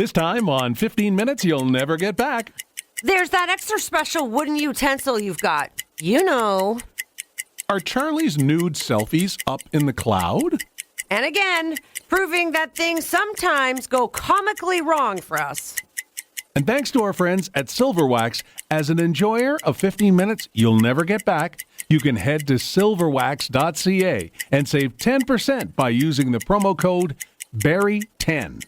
This time on 15 Minutes You'll Never Get Back. There's that extra special wooden utensil you've got. You know. Are Charlie's nude selfies up in the cloud? And again, proving that things sometimes go comically wrong for us. And thanks to our friends at Silverwax, as an enjoyer of 15 Minutes You'll Never Get Back, you can head to silverwax.ca and save 10% by using the promo code BARRY10.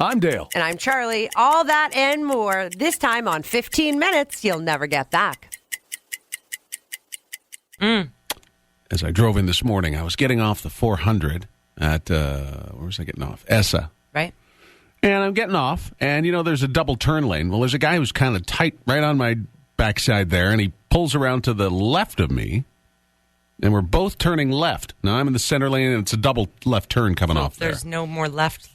I'm Dale. And I'm Charlie. All that and more, this time on 15 Minutes You'll Never Get Back. As I drove in this morning, I was getting off the 400 at, where was I getting off? ESSA. Right. And I'm getting off, and, there's a double turn lane. Well, there's a guy who's kind of tight right on my backside there, and he pulls around to the left of me, and we're both turning left. Now, I'm in the center lane, and it's a double left turn coming off there. There's no more left?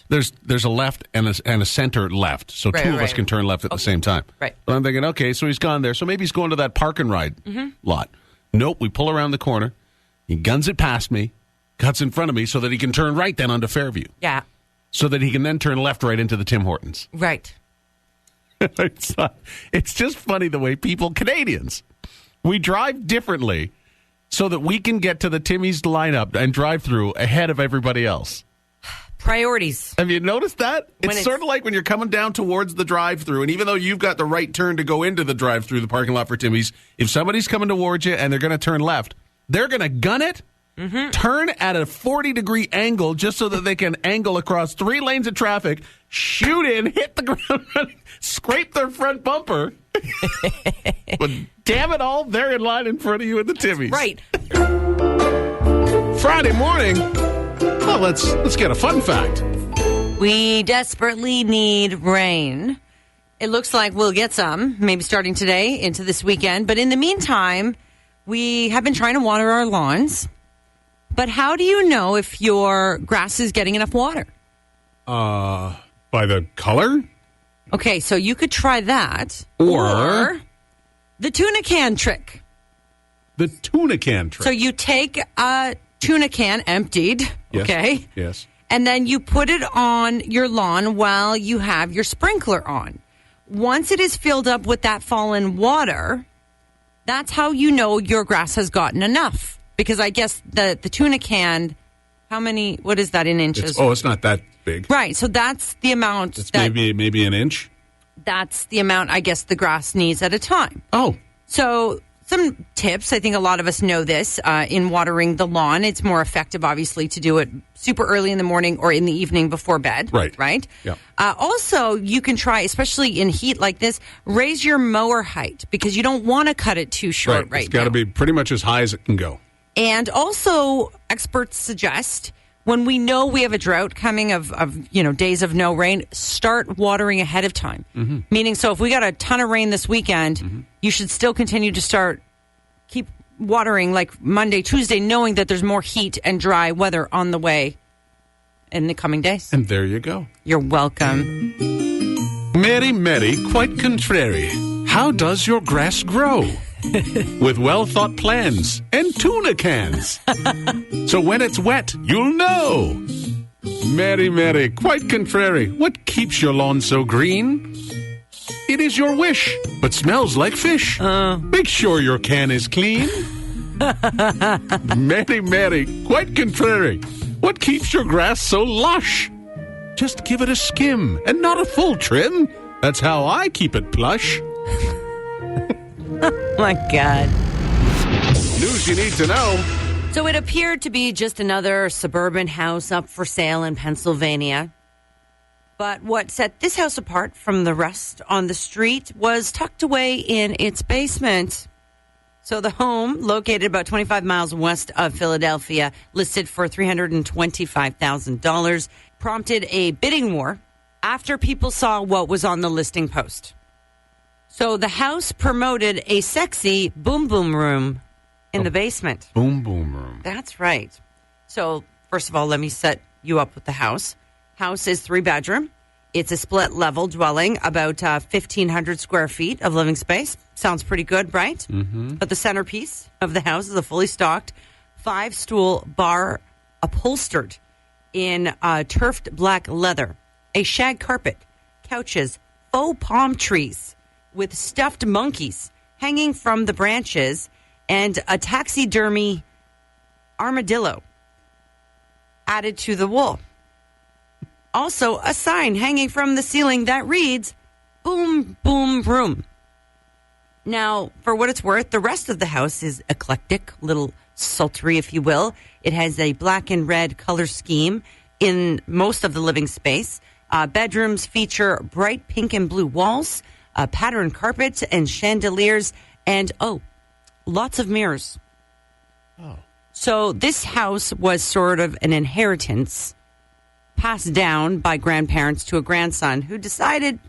There's a left and a center left, so two of us can turn left at the same time. Right. But I'm thinking, okay, so he's gone there, so maybe he's going to that park and ride lot. Nope, we pull around the corner. He guns it past me, cuts in front of me so that he can turn right then onto Fairview. Yeah. So that he can then turn left right into the Tim Hortons. Right. It's just funny the way Canadians, we drive differently so that we can get to the Timmy's lineup and drive through ahead of everybody else. Priorities. Have you noticed that? It's sort of like when you're coming down towards the drive-through, and even though you've got the right turn to go into the drive-through, the parking lot for Timmy's, if somebody's coming towards you and they're going to turn left, they're going to gun it, turn at a 40-degree angle just so that they can angle across 3 lanes of traffic, shoot in, hit the ground running, scrape their front bumper. But damn it all, they're in line in front of you at the Timmy's. Right. Friday morning. Well, let's get a fun fact. We desperately need rain. It looks like we'll get some, maybe starting today into this weekend. But in the meantime, we have been trying to water our lawns. But how do you know if your grass is getting enough water? By the color? Okay, so you could try that. Or the tuna can trick. The tuna can trick. So you take a tuna can emptied, yes. Okay? Yes. And then you put it on your lawn while you have your sprinkler on. Once it is filled up with that fallen water, that's how you know your grass has gotten enough. Because I guess the tuna can, what is that in inches? It's not that big. Right, so that's the amount. It's maybe an inch? That's the amount, I guess, the grass needs at a time. Oh. So some tips, I think a lot of us know this, in watering the lawn. It's more effective, obviously, to do it super early in the morning or in the evening before bed. Right? Yeah. Also, you can try, especially in heat like this, raise your mower height because you don't want to cut it too short right It's got to be pretty much as high as it can go. And also, experts suggest when we know we have a drought coming of days of no rain, start watering ahead of time. Mm-hmm. Meaning, so if we got a ton of rain this weekend, you should still continue to keep watering like Monday, Tuesday, knowing that there's more heat and dry weather on the way in the coming days. And there you go. You're welcome. Mary, quite contrary. How does your grass grow? With well-thought plans and tuna cans. So when it's wet, you'll know. Mary, quite contrary. What keeps your lawn so green? It is your wish, but smells like fish. Make sure your can is clean. Mary, quite contrary. What keeps your grass so lush? Just give it a skim and not a full trim. That's how I keep it plush. Oh, my God. News you need to know. So it appeared to be just another suburban house up for sale in Pennsylvania. But what set this house apart from the rest on the street was tucked away in its basement. So the home, located about 25 miles west of Philadelphia, listed for $325,000, prompted a bidding war after people saw what was on the listing post. So the house promoted a sexy boom boom room in the basement. Boom boom room. That's right. So first of all, let me set you up with the house. House is 3-bedroom. It's a split-level dwelling, about 1,500 square feet of living space. Sounds pretty good, right? Mm-hmm. But the centerpiece of the house is a fully stocked 5-stool bar upholstered in turfed black leather. a shag carpet, couches, faux palm trees with stuffed monkeys hanging from the branches, and a taxidermy armadillo added to the wall. Also, a sign hanging from the ceiling that reads, "Boom, boom, room." Now, for what it's worth, the rest of the house is eclectic, little sultry, if you will. It has a black and red color scheme in most of the living space. Bedrooms feature bright pink and blue walls, patterned carpets and chandeliers, and, lots of mirrors. Oh. So this house was sort of an inheritance passed down by grandparents to a grandson who decided,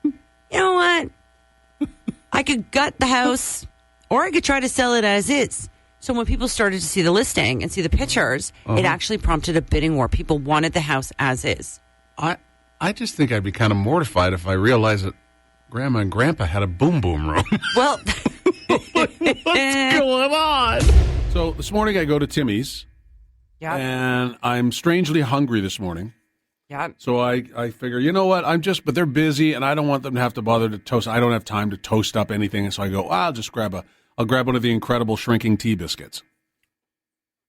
you know what? I could gut the house, or I could try to sell it as is. So when people started to see the listing and see the pictures, it actually prompted a bidding war. People wanted the house as is. I just think I'd be kind of mortified if I realized that Grandma and Grandpa had a boom boom room. Well, what's going on? So this morning I go to Timmy's, and I'm strangely hungry this morning. Yeah. So I figure, you know what, but they're busy, and I don't want them to have to bother to toast. I don't have time to toast up anything, and so I go, I'll grab one of the incredible shrinking tea biscuits,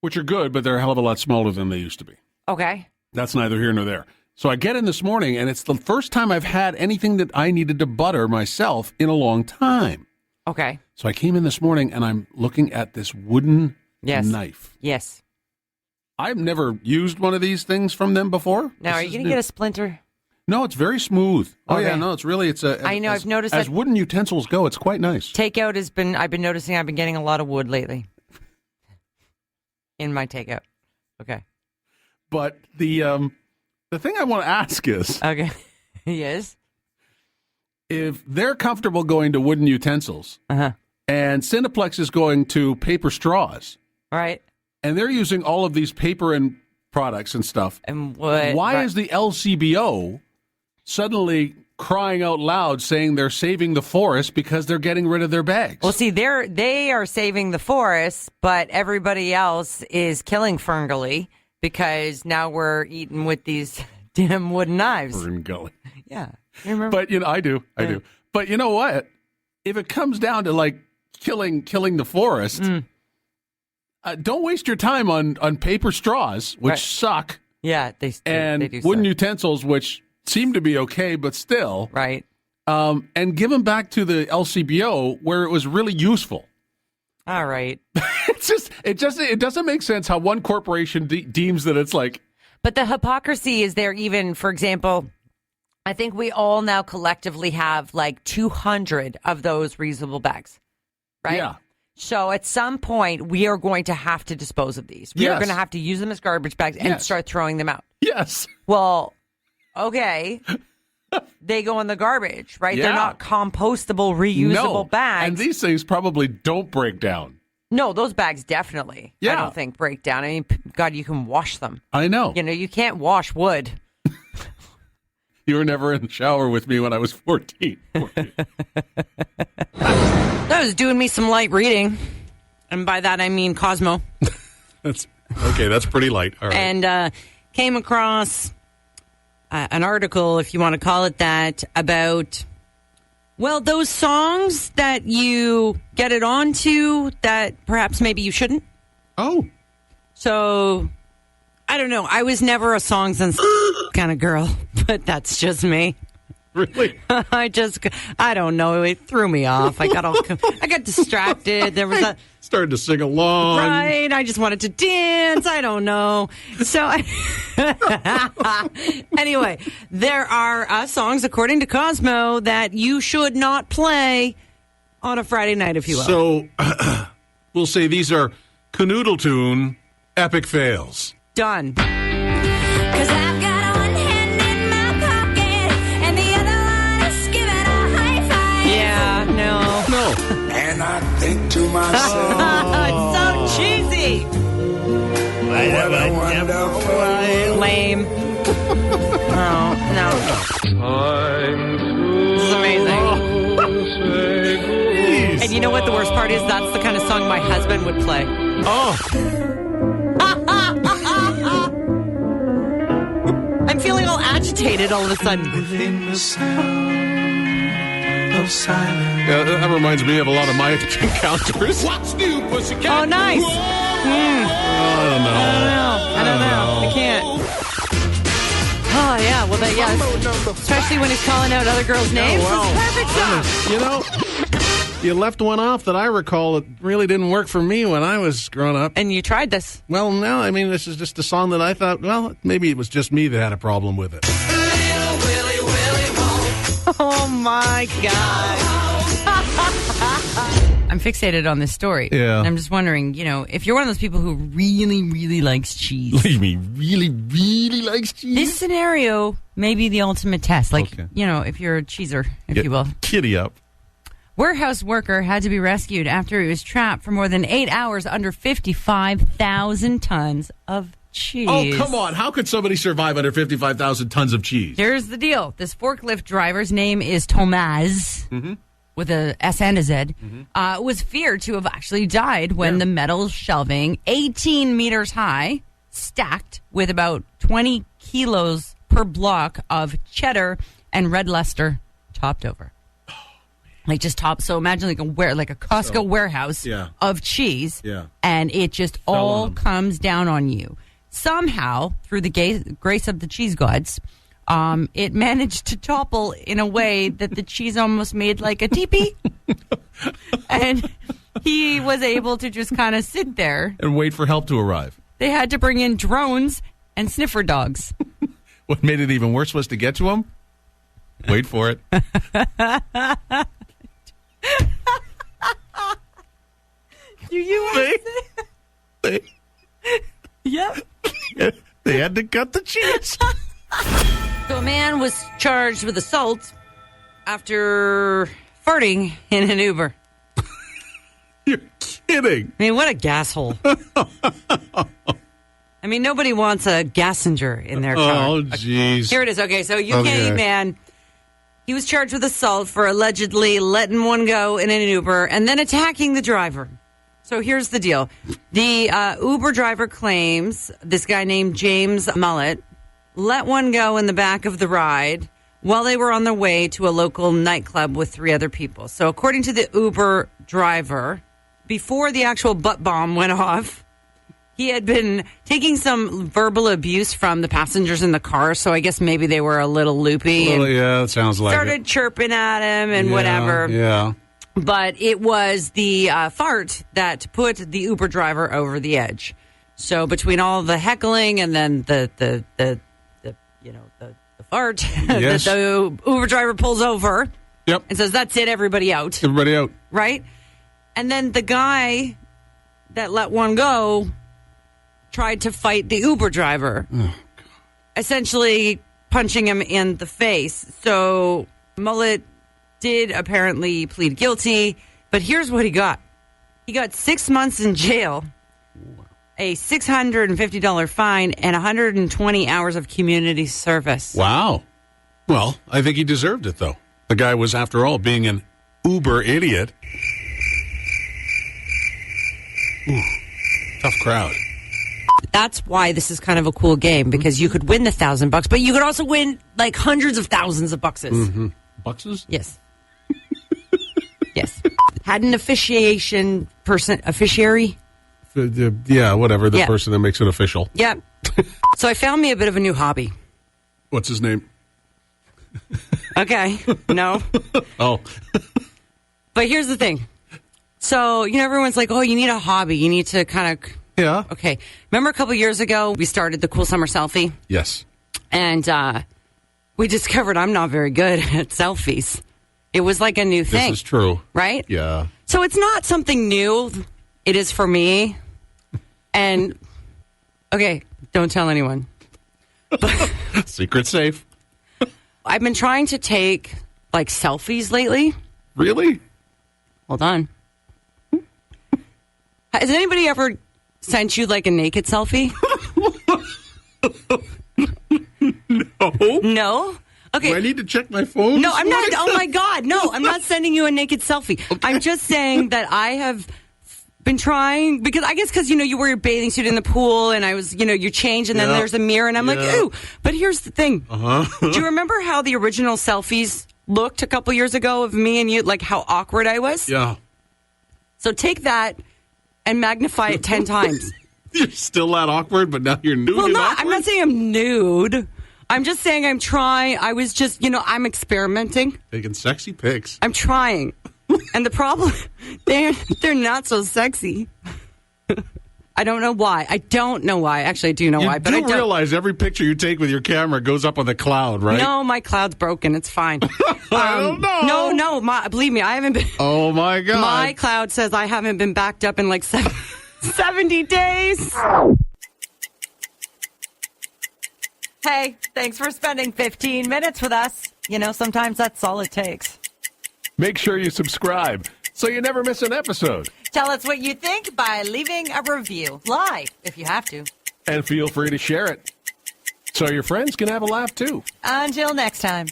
which are good, but they're a hell of a lot smaller than they used to be. Okay. That's neither here nor there. So I get in this morning, and it's the first time I've had anything that I needed to butter myself in a long time. Okay. So I came in this morning, and I'm looking at this wooden knife. Yes. I've never used one of these things from them before. Now, are you going to get a splinter? No, it's very smooth. Oh, Okay. yeah, no, it's really, I know, I've noticed as that wooden utensils go, it's quite nice. takeout I've been noticing I've been getting a lot of wood lately in my takeout. Okay. But the thing I want to ask is, Okay. Yes. if they're comfortable going to wooden utensils, Uh-huh. and Cineplex is going to paper straws, All right. and they're using all of these paper and products and stuff, And what? why is the LCBO suddenly crying out loud saying they're saving the forest because they're getting rid of their bags? Well, see, they are saving the forest, but everybody else is killing Ferngully because now we're eating with these damn wooden knives. Ferngully. Yeah. You remember? But, I do. But you know what? If it comes down to, like, killing the forest, don't waste your time on paper straws, which suck, yeah, they and do wooden suck. utensils, which seem to be okay, but still. Right. And give them back to the LCBO where it was really useful. All right. It doesn't make sense how one corporation deems that it's like. But the hypocrisy is there even, for example, I think we all now collectively have like 200 of those reusable bags, right? Yeah. So at some point, we are going to have to dispose of these. We are Yes. going to have to use them as garbage bags and Yes. start throwing them out. Yes. Well, okay. They go in the garbage, right? Yeah. They're not compostable, reusable bags. And these things probably don't break down. No, those bags definitely, I Yeah. don't think, break down. I mean, God, you can wash them. I know. You can't wash wood. You were never in the shower with me when I was 14. That was doing me some light reading. And by that, I mean Cosmo. That's pretty light. All right. And came across an article, if you want to call it that, about, well, those songs that you get it onto that perhaps maybe you shouldn't. Oh. So, I don't know. I was never a songs and kind of girl, but that's just me. Really? I don't know. It threw me off. I got distracted. There was Started to sing along. right. I just wanted to dance. I don't know. So anyway, there are songs, according to Cosmo, that you should not play on a Friday night, if you will. So we'll say these are Canoodle Tune epic fails. Done. 'Cause I've got one hand in my pocket and the other one is giving a high five. Yeah, no. No. And I think to myself, It's so cheesy. what a wonderful Lame. No. This is amazing. And you know what the worst part is? That's the kind of song my husband would play. Oh. I'm feeling all agitated all of a sudden. Within the sound of silence. Yeah, that reminds me of a lot of my encounters. What's new, pussycat? Oh, nice. I don't know. I can't. Oh, yeah. Well, especially when he's calling out other girls' names. well, It's a perfect song. You know, you left one off that I recall that really didn't work for me when I was growing up. And you tried this. Well, no, I mean, this is just a song that I thought, well, maybe it was just me that had a problem with it. Oh, my God. I'm fixated on this story. Yeah. And I'm just wondering, if you're one of those people who really, really likes cheese. You mean really, really likes cheese? This scenario may be the ultimate test. Like, Okay. if you're a cheeser, if you will. Kitty up. Warehouse worker had to be rescued after he was trapped for more than 8 hours under 55,000 tons of cheese. Oh, come on. How could somebody survive under 55,000 tons of cheese? Here's the deal. This forklift driver's name is Tomaz, with a S and a Z, was feared to have actually died when the metal shelving, 18 meters high, stacked with about 20 kilos per block of cheddar and red Leicester, topped over. Like just top. So imagine like a Costco warehouse of cheese, and it just all comes down on you. Somehow, through the grace of the cheese gods, it managed to topple in a way that the cheese almost made like a teepee. And he was able to just kind of sit there. And wait for help to arrive. They had to bring in drones and sniffer dogs. What made it even worse was to get to him? Wait for it. Do you want They, Yep. they had to cut the cheese. So a man was charged with assault after farting in an Uber. You're kidding. I mean, what a gas hole. I mean, nobody wants a gassinger in their car. Oh, jeez. Here it is. Okay, so UK man, he was charged with assault for allegedly letting one go in an Uber and then attacking the driver. So here's the deal. The Uber driver claims this guy named James Mullet let one go in the back of the ride while they were on their way to a local nightclub with 3 other people. So according to the Uber driver, before the actual butt bomb went off, he had been taking some verbal abuse from the passengers in the car. So I guess maybe they were a little loopy. Well, yeah, that sounds like started chirping at him and whatever. Yeah. But it was the fart that put the Uber driver over the edge. So between all the heckling and then the fart, Yes. the Uber driver pulls over. Yep. And says, "That's it, everybody out." Everybody out. Right? And then the guy that let one go tried to fight the Uber driver, essentially punching him in the face. So Mullet did apparently plead guilty, but here's what he got. He got 6 months in jail, a $650 fine, and 120 hours of community service. Wow. Well, I think he deserved it, though. The guy was, after all, being an Uber idiot. Ooh, tough crowd. That's why this is kind of a cool game, because you could win the $1,000, but you could also win like hundreds of thousands of buckses. Mm-hmm. Buckses? Yes. Yes. Had an officiary? Yeah, whatever. The person that makes it official. Yep. So I found me a bit of a new hobby. What's his name? Okay. No. Oh. But here's the thing. So, everyone's like, oh, you need a hobby. You need to kind of... Yeah. Okay. Remember a couple years ago, we started the Cool Summer Selfie? Yes. And we discovered I'm not very good at selfies. It was like a new thing. This is true. Right? Yeah. So it's not something new. It is for me. And, okay, don't tell anyone. Secret safe. I've been trying to take, like, selfies lately. Really? Hold on. Has anybody ever sent you, like, a naked selfie? No. No? Okay. Do I need to check my phone? No, I'm not. Oh, my God. No, I'm not sending you a naked selfie. Okay. I'm just saying that I have been trying because you wear your bathing suit in the pool and I was, you change and then there's a mirror and I'm like, ooh. But here's the thing. Do you remember how the original selfies looked a couple years ago of me and you, like how awkward I was? Yeah. So take that and magnify it 10 times. You're still that awkward, but now you're nude and awkward? I'm not saying I'm nude. I'm just saying I'm trying. I was just, I'm experimenting. Taking sexy pics. I'm trying. And the problem, they're not so sexy. I don't know why. Actually, I do know why, but I don't realize every picture you take with your camera goes up on the cloud, right? No, my cloud's broken. It's fine. I don't know. No. Believe me, I haven't been. Oh, my God. My cloud says I haven't been backed up in like 70 days. Hey, thanks for spending 15 minutes with us. Sometimes that's all it takes. Make sure you subscribe so you never miss an episode. Tell us what you think by leaving a review. Live, if you have to. And feel free to share it so your friends can have a laugh too. Until next time.